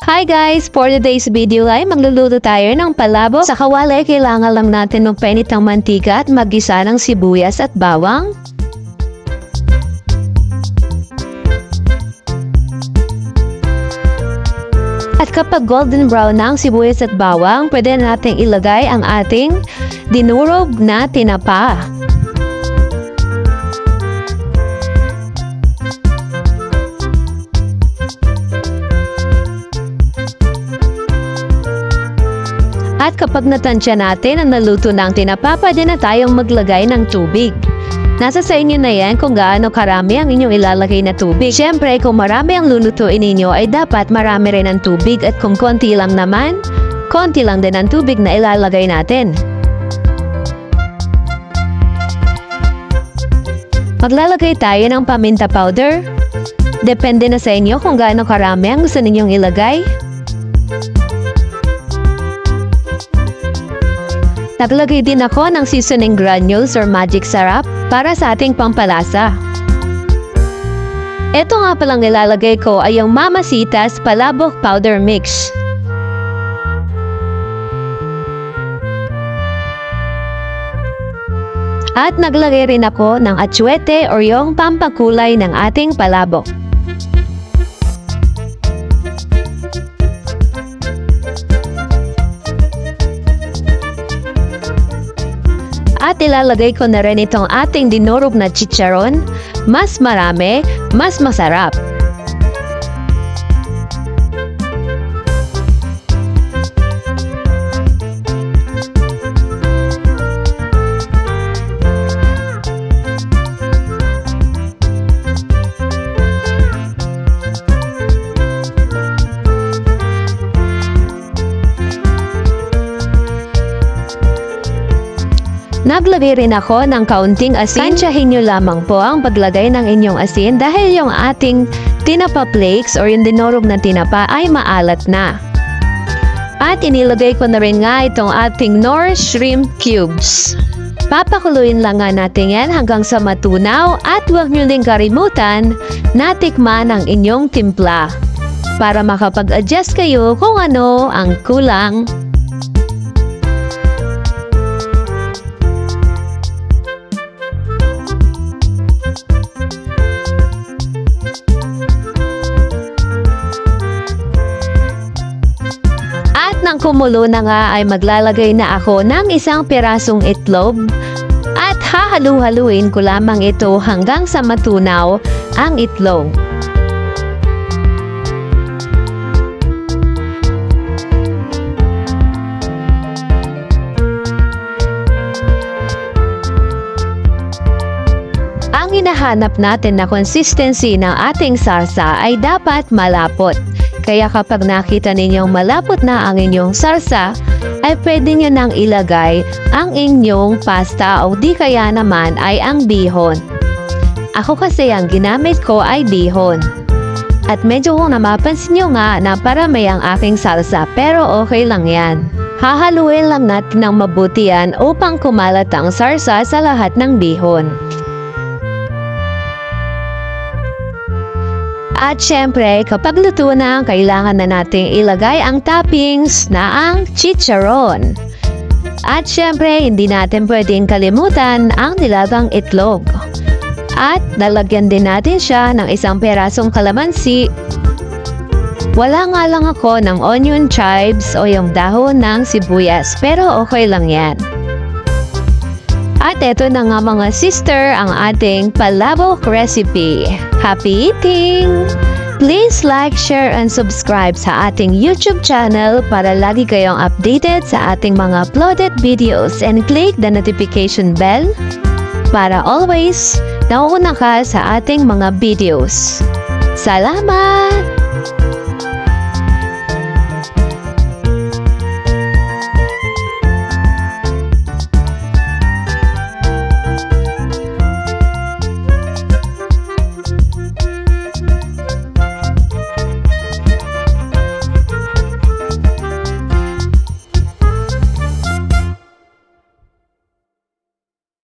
Hi guys! For today's video ay magluluto tayo ng palabok. Sa kawali, kailangan lang natin magpainit ng mantika at maggisa ng sibuyas at bawang. At kapag golden brown na ang sibuyas at bawang, pwede natin ilagay ang ating dinurog na tinapa. At kapag natansya natin ang naluto ng tinapa, pwede na tayong maglagay ng tubig. Nasa sa inyo na yan kung gaano karami ang inyong ilalagay na tubig. Siyempre, kung marami ang lulutuin ninyo ay dapat marami rin ang tubig at kung konti lang naman, konti lang din ang tubig na ilalagay natin. Maglalagay tayo ng paminta powder. Depende na sa inyo kung gaano karami ang gusto ninyong ilagay. Naglagay din ako ng seasoning granules or magic syrup para sa ating pampalasa. Ito nga palang ilalagay ko ay yung Mamacita's Palabok Powder Mix. At naglagay rin ako ng atsuete or yung pampakulay ng ating palabok. At ilalagay ko na rin itong ating dinurog na chicharon. Mas marami, mas masarap. Naglagay rin ako ng kaunting asin. Tansyahin nyo lamang po ang paglagay ng inyong asin dahil yung ating tinapa flakes or yung dinurog na tinapa ay maalat na. At inilagay ko na rin nga itong ating Knorr shrimp cubes. Papakuluin lang nga natin yan hanggang sa matunaw at huwag nyo din kalimutan na tikman ang inyong timpla para makapag-adjust kayo kung ano ang kulang. Nang kumulo na nga ay maglalagay na ako ng isang pirasong itlog at hahalu-haluin ko lamang ito hanggang sa matunaw ang itlog. Ang hinahanap natin na consistency ng ating sarsa ay dapat malapot. Kaya kapag nakita ninyong malapot na ang inyong sarsa, ay pwede nyo nang ilagay ang inyong pasta o di kaya naman ay ang bihon. Ako kasi ang ginamit ko ay bihon. At medyo kung namapansin nyo nga na parami ang aking salsa pero okay lang yan. Hahaluin lang natin ng mabuti yan upang kumalat ang sarsa sa lahat ng bihon. At syempre, kapag luto na, kailangan na nating ilagay ang toppings na ang chicharon. At syempre, hindi natin pwedeng kalimutan ang nilagang itlog. At lalagyan din natin siya ng isang perasong kalamansi. Wala nga lang ako ng onion chives o yung dahon ng sibuyas, pero okay lang yan. At eto na nga mga sister ang ating palabok recipe. Happy eating! Please like, share, and subscribe sa ating YouTube channel para lagi kayong updated sa ating mga uploaded videos and click the notification bell para always nauuna ka sa ating mga videos. Salamat!